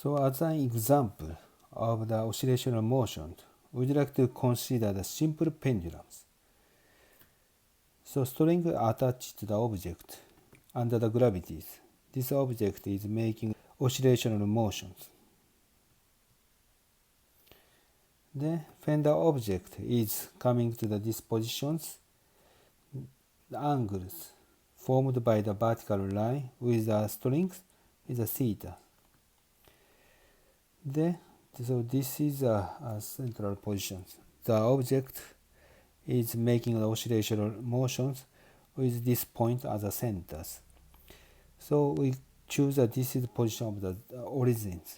So as an example of the oscillational motion, we'd like to consider the simple pendulums. So string attached to the object under the gravities. This object is making oscillational motions. Then when the object is coming to these positions, the angles formed by the vertical line with the strings is a theta. So this is a central position. The object is making the oscillational motions with this point as a centers. So we choose this is the position of the origins.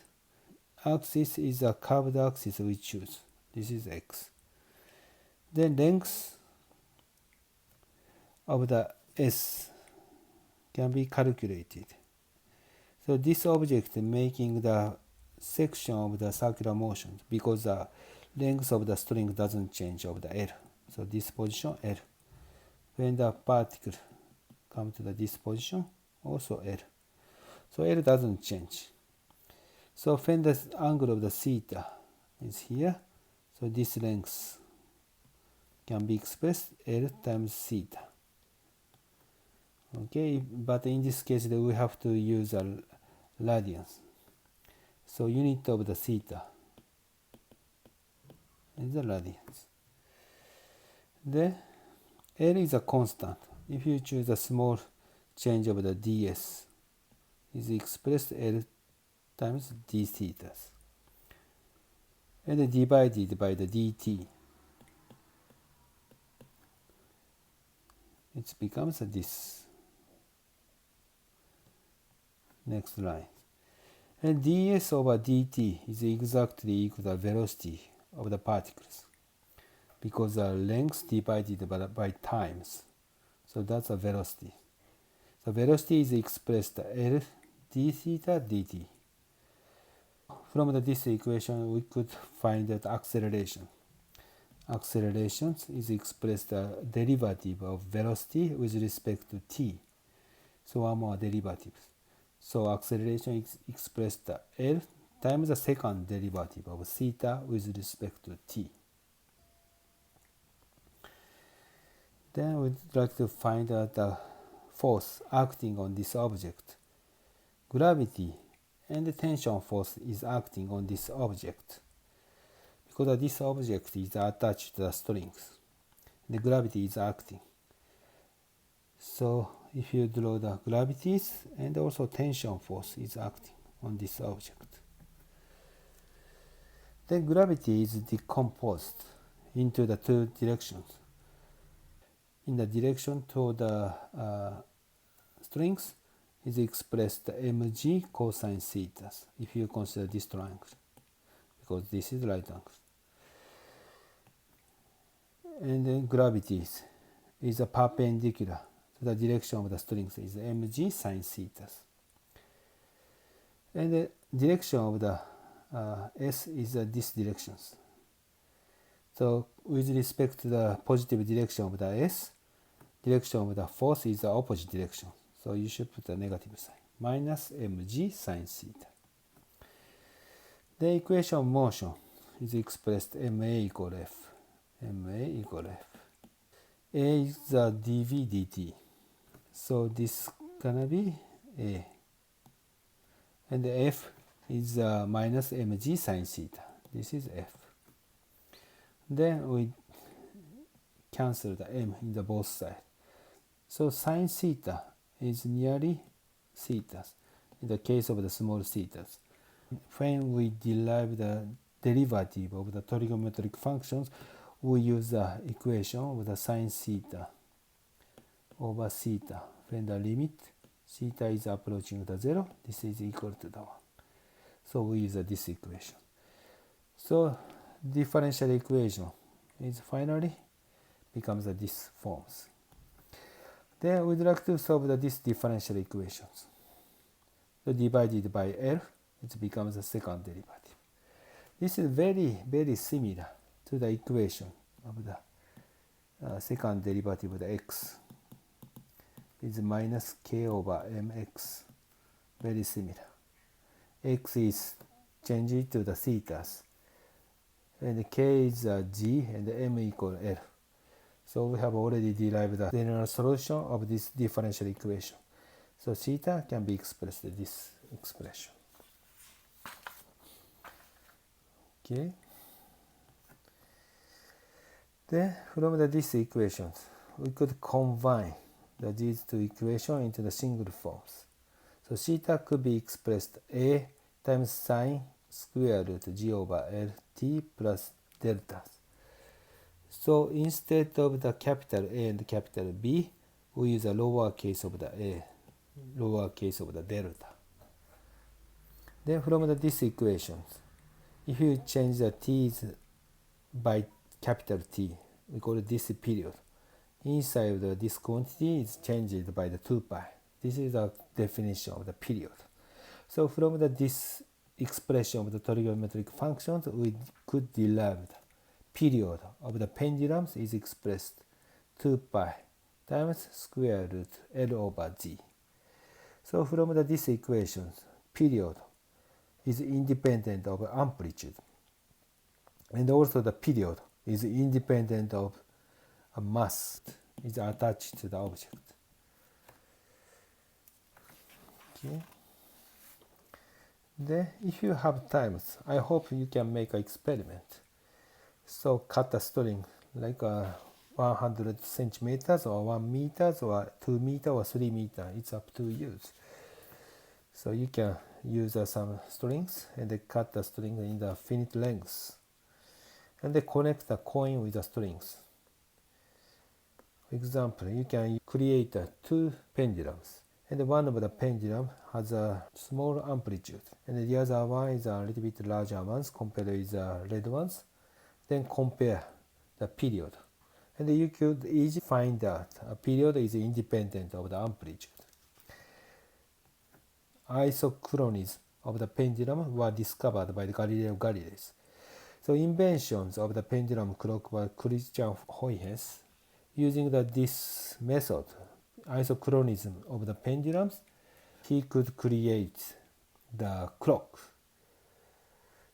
Axis is a curved axis we choose. This is x. Then length of the s can be calculated. So this object making the section of the circular motion because the length of the string doesn't change of the L. So this position L. When the particle comes to this position, also L. So L doesn't change. So when the angle of the theta is here, so this length can be expressed L times theta. Okay, but in this case we have to use a radians. So unit of the theta is the radians. Then L is a constant. If you choose a small change of the ds, is expressed L times d thetas, and divided by the dt. It becomes this next line. And ds over dt is exactly equal to the velocity of the particles because the length divided by times. So that's a velocity. The velocity is expressed L d theta dt. From this equation we could find that acceleration. Acceleration is expressed the derivative of velocity with respect to t. So one more derivative. So acceleration is expressed L times the second derivative of theta with respect to t. Then we'd like to find out the force acting on this object. Gravity and the tension force is acting on this object because this object is attached to the strings. The gravity is acting. So if you draw the gravities and also tension force is acting on this object. Then gravity is decomposed into the two directions. In the direction to the strings is expressed mg cosine theta if you consider this triangle, because this is right angle. And then gravity is a perpendicular to the direction of the strings is mg sine theta. And the direction of the s is this directions. So with respect to the positive direction of the s, direction of the force is the opposite direction. So you should put a negative sign, minus mg sine theta. The equation of motion is expressed ma equal f. ma equal f. A is the dv dt. So this gonna be a. And the f is minus mg sine theta. This is f. Then we cancel the m in the both sides. So sine theta is nearly theta in the case of the small thetas. When we derive the derivative of the trigonometric functions, we use the equation of the sine theta over theta. When the limit theta is approaching the 0, this is equal to the 1. So we use this equation. So differential equation is finally becomes this forms. Then we'd like to solve this differential equations. So divided by L, it becomes the second derivative. This is very, very similar to the equation of the second derivative of the x. Is minus k over mx. Very similar. X is change it to the thetas. And k is g and m equal L. So we have already derived the general solution of this differential equation. So theta can be expressed in this expression. Okay. Then from these equations, we could combine these two equations into the single forms. So theta could be expressed a times sine square root g over L t plus delta. So instead of the capital A and capital B, we use a lower case of the a, lower case of the delta. Then from these equations, if you change the t's by capital T, we call this period. Inside this quantity is changed by the 2 pi. This is the definition of the period. So from this expression of the trigonometric functions, we could derive the period of the pendulums is expressed 2 pi times square root L over G. So from these equations, period is independent of amplitude. And also the period is independent of a mass is attached to the object. Okay. Then if you have time, I hope you can make an experiment. So cut a string like 100 centimeters or 1 meters or 2 meters or 3 meters. It's up to you. So you can use some strings and they cut the string in the finite lengths. And they connect the coin with the strings. For example, you can create 2 pendulums. And one of the pendulum has a small amplitude. And the other one is a little bit larger ones compared with the red ones. Then compare the period. And you could easily find out a period is independent of the amplitude. Isochronism of the pendulum were discovered by Galileo Galilei. So inventions of the pendulum clock were Christian Huygens. Using this method, isochronism of the pendulums, he could create the clock.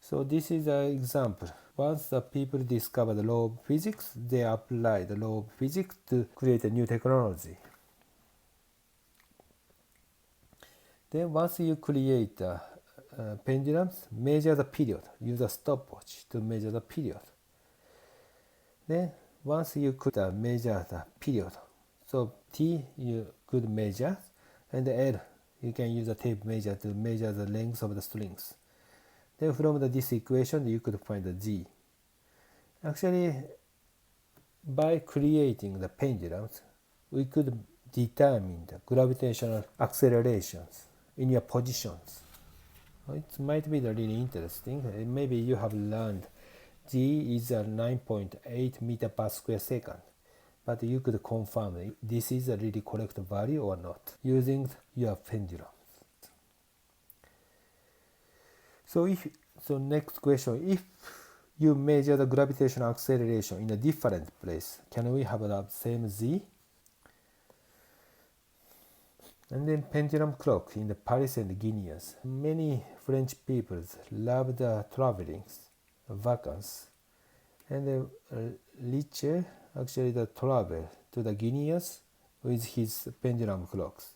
So this is an example. Once the people discovered the law of physics, they applied the law of physics to create a new technology. Then once you create pendulums, measure the period. Use a stopwatch to measure the period. Then once you could measure the period, so T you could measure, and L you can use a tape measure to measure the length of the strings. Then from this equation you could find the G. Actually, by creating the pendulums, we could determine the gravitational accelerations in your positions. It might be really interesting. Maybe you have learned G is 9.8 meter per square second, but you could confirm this is a really correct value or not using your pendulum. So next question, if you measure the gravitational acceleration in a different place, can we have the same Z? And then pendulum clock in the Paris and Guineas. Many French people love the traveling, vacances, and Richter actually the travel to the Guineas with his pendulum clocks,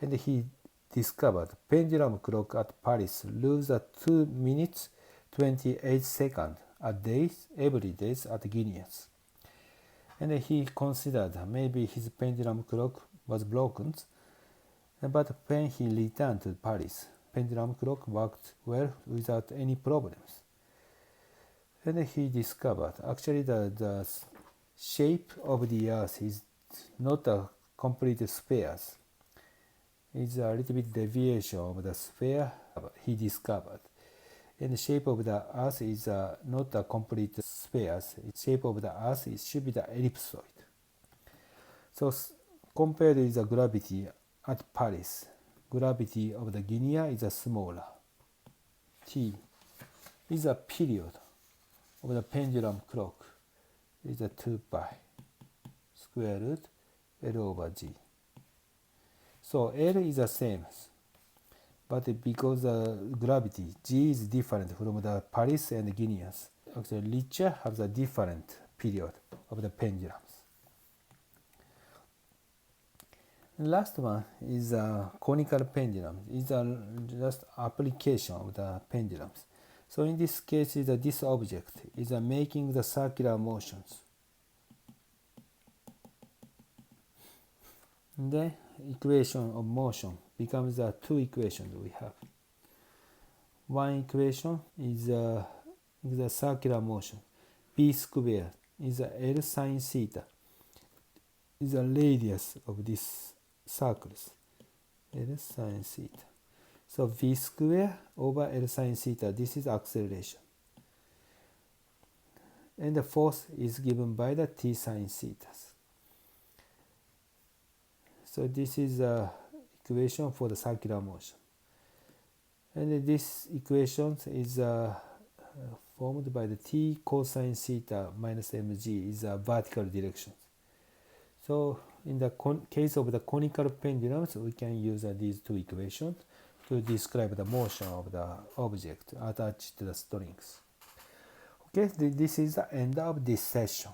and he discovered pendulum clock at Paris lose 2 minutes 28 seconds a day every day at Guineas, and he considered maybe his pendulum clock was broken. But when he returned to Paris, pendulum clock worked well without any problems. And he discovered actually the shape of the Earth is not a complete sphere. It's a little bit deviation of the sphere he discovered. And the shape of the Earth is not a complete sphere. The shape of the Earth should be the ellipsoid. So compared with the gravity at Paris, gravity of the Guinea is smaller. T is a period of the pendulum clock is 2 pi square root L over G. So L is the same. but because gravity G is different from the Paris and Guineas. Actually, Richter has a different period of the pendulums. The last one is a conical pendulum. It's a just application of the pendulums. So in this case, this object is making the circular motions. The equation of motion becomes the two equations we have. One equation is the circular motion. B squared is L sine theta. Is the radius of these circles. L sine theta. So V squared over L sine theta. This is acceleration. And the force is given by the T sine theta. So this is the equation for the circular motion. And this equation is formed by the T cosine theta minus mg is a vertical direction. So in the case of the conical pendulums, we can use these two equations to describe the motion of the object attached to the strings. Okay, this is the end of this session.